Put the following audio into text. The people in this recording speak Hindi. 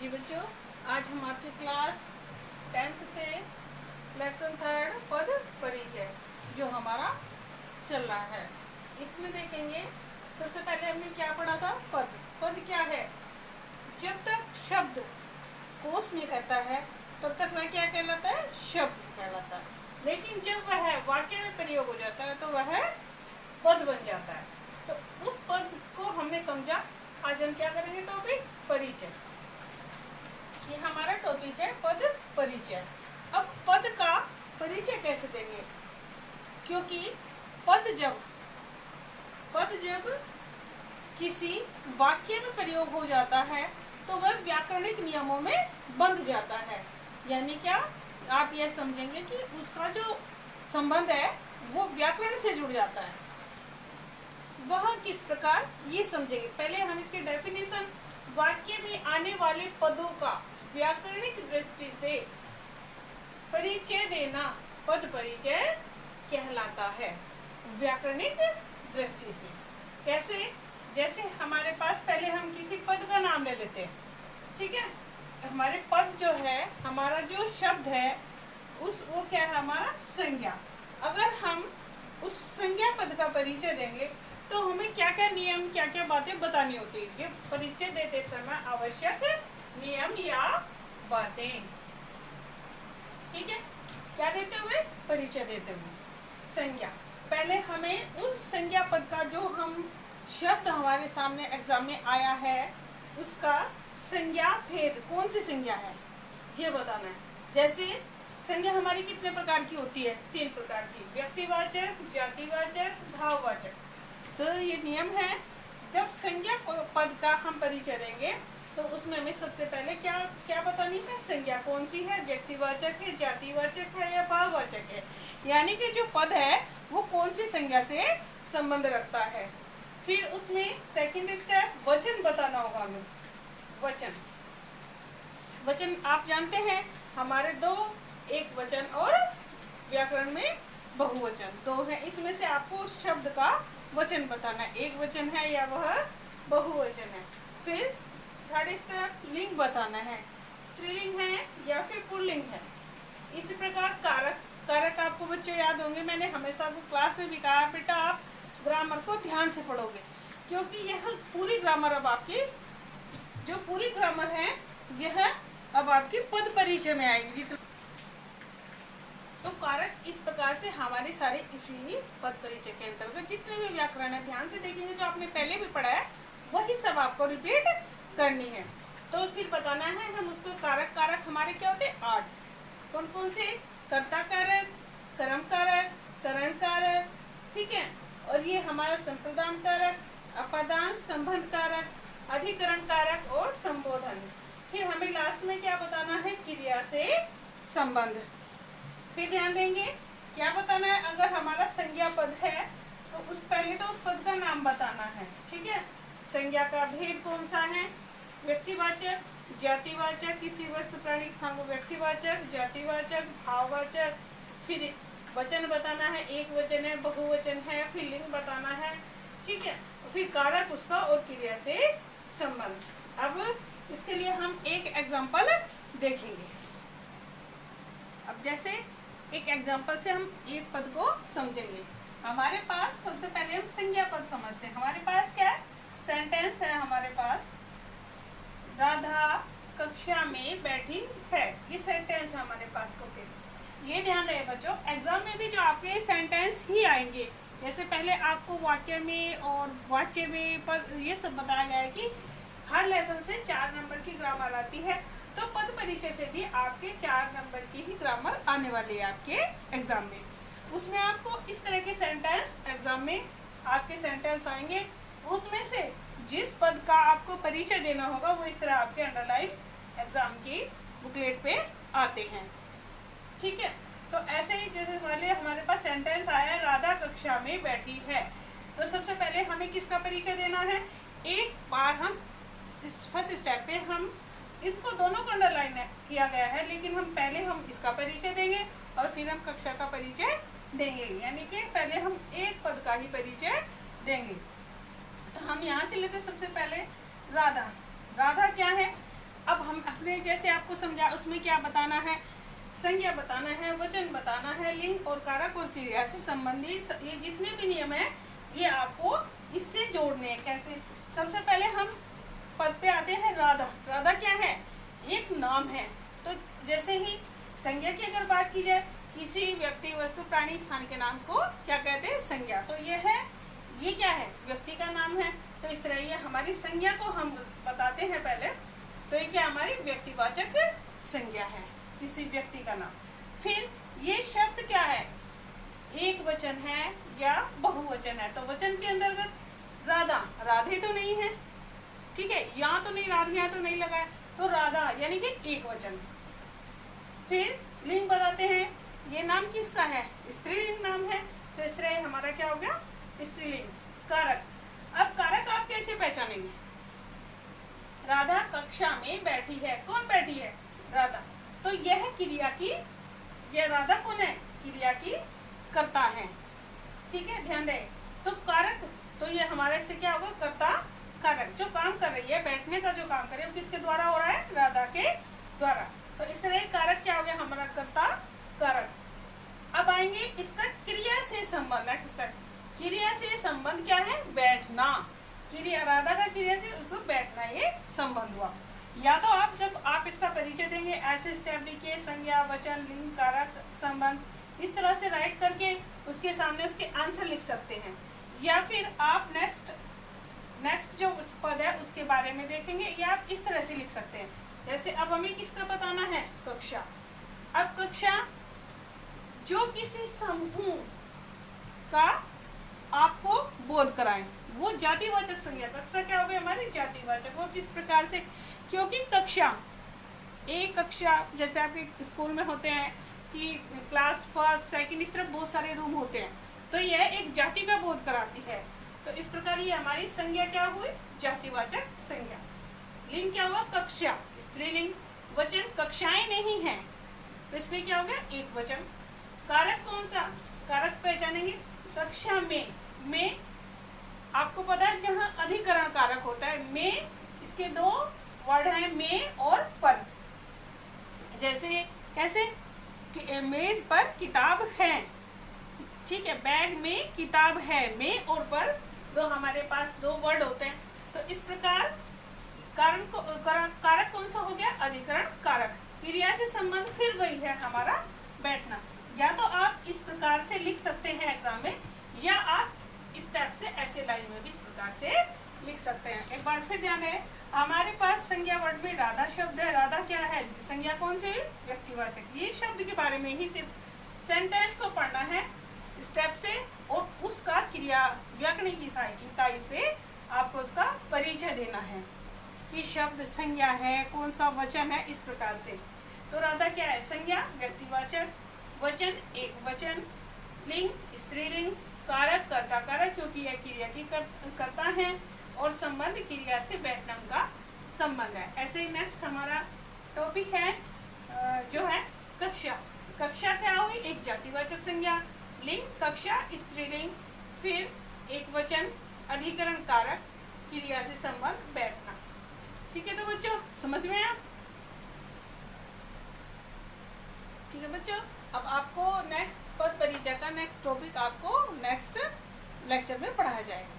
जी बच्चों, आज हम आपकी क्लास 10th से लेसन 3 पद परिचय जो हमारा चल रहा है इसमें देखेंगे। सबसे पहले हमने क्या पढ़ा था? पद। पद क्या है? जब तक शब्द कोश में रहता है तब तक वह क्या कहलाता है? शब्द कहलाता है। लेकिन जब वह वाक्य में प्रयोग हो जाता है तो वह पद बन जाता है। तो उस पद को हमने समझा। आज हम क्या करेंगे? टॉपिक परिचय। ये हमारा टॉपिक है पद परिचय। अब पद का परिचय कैसे देंगे? क्योंकि पद जब किसी वाक्य में प्रयोग हो जाता है तो वह व्याकरणिक नियमों में बंध जाता है। यानी क्या? आप यह समझेंगे कि उसका जो संबंध है वो व्याकरण से जुड़ जाता है। वह किस प्रकार, ये समझेंगे। पहले हम इसके डेफिनेशन, वाक्य में आने वाले पदों का व्याकरणिक दृष्टि से परिचय देना पद परिचय कहलाता है। व्याकरणिक दृष्टि से कैसे? जैसे हमारे पास पहले हम किसी पद का नाम ले लेते हैं, ठीक है। हमारे पद जो है, हमारा जो शब्द है वो क्या है? हमारा संज्ञा। अगर हम उस संज्ञा पद का परिचय देंगे तो हमें क्या क्या नियम, क्या क्या बातें बतानी होती है। ये परिचय देते समय आवश्यक नियम या बातें, ठीक है। क्या देते हुए? परिचय देते हुए संज्ञा। पहले हमें उस संज्ञा पद का, जो हम शब्द हमारे सामने एग्जाम में आया है, उसका संज्ञा भेद, कौन सी संज्ञा है ये बताना है। जैसे संज्ञा हमारी कितने प्रकार की होती है? 3 प्रकार की। व्यक्तिवाचक, जातिवाचक, भाववाचक। तो ये नियम है, जब संज्ञा पद का हम परिचय देंगे तो उसमें हमें सबसे पहले क्या क्या बतानी है? संज्ञा कौन सी है? व्यक्तिवाचक है, जातिवाचक है या भाववाचक है। यानी कि जो पद है वो कौन सी संज्ञा से संबंध रखता है। फिर उसमें सेकंड स्टेप, वचन बताना होगा हमें। वचन आप जानते हैं हमारे 2, एक वचन और व्याकरण में बहुवचन 2 है। इसमें से आपको शब्द का वचन बताना है, एक वचन है या वह बहुवचन है। फिर थर्ड स्टेप, लिंग बताना है, स्त्रीलिंग है या फिर पुल्लिंग है। इसी प्रकार कारक आपको बच्चों याद होंगे। मैंने हमेशा आपको क्लास में भी कहा, बेटा आप ग्रामर को ध्यान से पढ़ोगे, क्योंकि यह पूरी ग्रामर, अब आपकी जो पूरी ग्रामर है यह अब आपकी पद परिचय में आएगी। तो कारक इस प्रकार से हमारे सारे इसी पद परिचय के अंतर्गत जितने भी व्याकरण है, ध्यान से देखेंगे, जो आपने पहले भी पढ़ा है वही सब आपको रिपीट करनी है। तो फिर बताना है हम उसको। कारक हमारे क्या होते हैं? 8। कौन कौन से? कर्ता कारक, कर्म कारक, करण कारक, ठीक है। और ये हमारा संप्रदान कारक, अपादान, संबंध कारक, अधिकरण कारक और संबोधन। फिर हमें लास्ट में क्या बताना है? क्रिया से संबंध। फिर ध्यान देंगे क्या बताना है? अगर हमारा संज्ञा पद है तो पहले तो उस पद का नाम बताना है, ठीक है। संज्ञा का भेद कौन सा है? व्यक्तिवाचक, जातिवाचक, किसी वस्तु प्राणी स्थान को व्यक्तिवाचक, जातिवाचक, भाववाचक। फिर वचन बताना है, एक वचन है, बहुवचन है। फिर लिंग बताना है, ठीक है। फिर कारक उसका और क्रिया से संबंध। अब इसके लिए हम एक एग्जाम्पल देखेंगे। अब जैसे एक एग्जाम्पल से हम एक पद को समझेंगे। हमारे पास सबसे पहले हम संज्ञा पद समझते हैं। हमारे पास क्या है? सेंटेंस है हमारे पास, राधा कक्षा में बैठी है। ये सेंटेंस है हमारे पास। ये ध्यान रहे बच्चों, एग्जाम में भी जो आपके सेंटेंस ही आएंगे। जैसे पहले आपको वाक्य में और वाच्य में पद, ये सब बताया गया है कि हर लेसन से 4 नंबर की ग्रामर आती है। तो पद परिचय से भी आपके 4 नंबर की ही ग्रामर आने वाली है आपके एग्जाम में। उसमें आपको इस तरह के सेंटेंस एग्जाम में आपके सेंटेंस आएंगे। उसमें से जिस पद का आपको परिचय देना होगा वो इस तरह आपके अंडरलाइन एग्जाम की बुकलेट पे आते हैं, ठीक है। तो ऐसे ही जैसे हमारे पास सेंटेंस आया, राधा कक्षा में बैठी है। तो सबसे पहले हमें किसका परिचय देना है? एक बार हम फर्स्ट स्टेप पे हम इनको दोनों को अंडरलाइन किया गया है, लेकिन हम इसका परिचय देंगे और फिर हम कक्षा का परिचय देंगे। यानी कि पहले हम एक पद का ही परिचय देंगे। तो हम यहाँ से लेते सबसे पहले राधा। राधा क्या है? अब उसने जैसे आपको समझा, उसमें क्या बताना है, संज्ञा बताना है, वचन बताना है, लिंग और कारक और क्रिया से संबंधित ये जितने भी नियम है ये आपको इससे जोड़ने हैं। कैसे? सबसे पहले हम पद पे आते हैं राधा। राधा क्या है? एक नाम है। तो जैसे ही संज्ञा की अगर बात की जाए, किसी व्यक्ति, वस्तु, प्राणी, स्थान के नाम को क्या कहते हैं? संज्ञा। तो ये क्या है? व्यक्ति का नाम है। तो इस तरह ये हमारी संज्ञा को हम बताते हैं पहले। तो ये क्या हमारी व्यक्तिवाचक संज्ञा है, किसी व्यक्ति का नाम। फिर ये शब्द क्या है? एक वचन है या बहुवचन है। तो वचन के अंतर्गत राधा, राधे तो नहीं है, ठीक है, यहाँ तो नहीं, राधे यहाँ तो नहीं लगा है, तो राधा यानी कि एक वचन। फिर लिंग बताते हैं, ये नाम किसका है? स्त्रीलिंग नाम है। तो इस तरह हमारा क्या हो गया? स्त्रीलिंग। कारक, अब कारक आप कैसे पहचानेंगे? राधा कक्षा में बैठी है। कौन बैठी है? राधा। तो यह क्रिया की, यह राधा कौन है? क्रिया की कर्ता है, ठीक है, ध्यान रहे। तो कारक, तो ये हमारे से क्या होगा? कर्ता कारक। जो काम कर रही है, बैठने का जो काम कर रही है, वो किसके द्वारा हो रहा है? राधा के द्वारा। तो इस तरह कारक क्या हो गया हमारा? कर्ता कारक। अब आएंगे इसका क्रिया से संबंध। नेक्स्ट स्टेप, क्रिया से संबंध क्या है? बैठना। क्रिया, राधा का क्रिया से उसको बैठना, ये संबंध हुआ। या तो आप जब आप इसका परिचय देंगे ऐसे स्टेप लिखिए, संज्ञा, वचन, लिंग, कारक, संबंध, इस तरह से राइट करके उसके सामने उसके आंसर लिख सकते हैं। या फिर आप नेक्स्ट जो उस पद है उसके बारे में देखेंगे, या आप इस तरह से लिख सकते हैं। जैसे अब हमें किसका बताना है? कक्षा। अब कक्षा जो किसी समूह का आपको बोध कराएं, वो जातिवाचक संज्ञा। कक्षा क्या हो गई हमारी? जातिवाचक। वो किस प्रकार से? क्योंकि कक्षा, एक कक्षा जैसे आपके स्कूल में होते हैं कि क्लास फर्स्ट, सेकंड, इस तरह बहुत सारे रूम होते हैं, तो यह एक जाति का बोध कराती है। तो इस प्रकार ये हमारी संज्ञा क्या हुई? जातिवाचक संज्ञा। लिंग क्या हुआ? कक्षा, स्त्रीलिंग। वचन, कक्षाएं नहीं है, तो इसलिए क्या हो गया? एक वचन। कारक कौन सा? कारक पहचानेंगे, कक्षा में आपको पता है जहाँ अधिकरण कारक होता है, में, इसके दो वर्ड हैं, में और पर। जैसे कैसे? मेज पर किताब है, ठीक है, बैग में किताब है, में और पर दो हमारे पास दो वर्ड होते हैं। तो इस प्रकार कारक कौन सा हो गया? अधिकरण कारक। क्रिया से संबंध फिर वही है हमारा, बैठना। या तो आप इस प्रकार से लिख सकते हैं एग्जाम में, या आप इस टाइप से ऐसे लाइन में भी इस प्रकार से लिख सकते हैं। एक बार फिर ध्यान है, हमारे पास संज्ञा वर्ड में राधा शब्द है। राधा क्या है? संज्ञा कौन सी? व्यक्तिवाचक। ये शब्द के बारे में ही सिर्फ सेंटेंस को पढ़ना है स्टेप से, और उसका क्रिया व्याकरण की इकाई से आपको उसका परिचय देना है कि शब्द संज्ञा है, कौन सा वचन है, इस प्रकार से। तो राधा क्या है? संज्ञा, व्यक्तिवाचक, वचन, एक वचन, लिंग, स्त्रीलिंग, कारक, कर्ता कारक, क्योंकि यह क्रिया की कर्ता है, और संबंध, क्रिया से बैठना का संबंध है। ऐसे ही नेक्स्ट हमारा टॉपिक है जो है कक्षा। कक्षा क्या हुई? एक जातिवाचक संज्ञा। लिंग, कक्षा, स्त्रीलिंग, फिर एक वचन, अधिकरण कारक, क्रिया से संबंध, बैठना। ठीक है, तो बच्चों समझ में आया? ठीक है बच्चों, अब आपको नेक्स्ट पद परिचय का नेक्स्ट टॉपिक आपको नेक्स्ट लेक्चर में पढ़ाया जाएगा।